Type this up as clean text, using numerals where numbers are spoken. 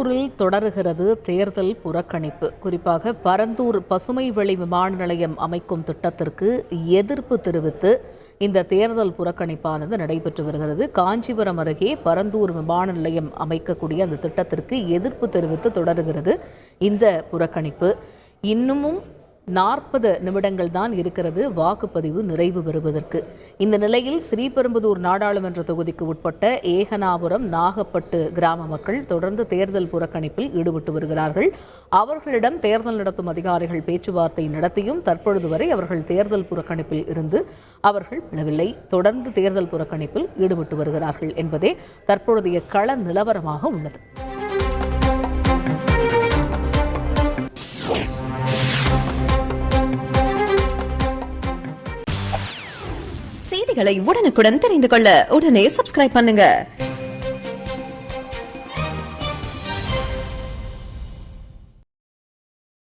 பரந்தூரில் தொடருகிறது தேர்தல் புறக்கணிப்பு. குறிப்பாக பரந்தூர் பசுமை வெளி விமான நிலையம் அமைக்கும் திட்டத்திற்கு எதிர்ப்பு தெரிவித்து இந்த தேர்தல் புறக்கணிப்பானது நடைபெற்று வருகிறது. காஞ்சிபுரம் அருகே பரந்தூர் விமான நிலையம் அமைக்கக்கூடிய அந்த திட்டத்திற்கு எதிர்ப்பு தெரிவித்து தொடருகிறது இந்த புறக்கணிப்பு. இன்னமும் 40 நிமிடங்கள் தான் இருக்கிறது வாக்குப்பதிவு நிறைவு பெறுவதற்கு. இந்த நிலையில் ஸ்ரீபெரும்புதூர் நாடாளுமன்ற தொகுதிக்கு உட்பட்ட ஏகனாபுரம், நாகப்பட்டு கிராம மக்கள் தொடர்ந்து தேர்தல் புறக்கணிப்பில் ஈடுபட்டு வருகிறார்கள். அவர்களிடம் தேர்தல் நடத்தும் அதிகாரிகள் பேச்சுவார்த்தை நடத்தியும் தற்பொழுது வரை அவர்கள் தேர்தல் புறக்கணிப்பில் இருந்து அவர்கள் விழவில்லை. தொடர்ந்து தேர்தல் புறக்கணிப்பில் ஈடுபட்டு வருகிறார்கள் என்பதே தற்பொழுதைய கள நிலவரமாக உள்ளது. செய்திகளை உடனுக்குடன் தெரிந்து கொள்ள உடனே சப்ஸ்கிரைப் பண்ணுங்க.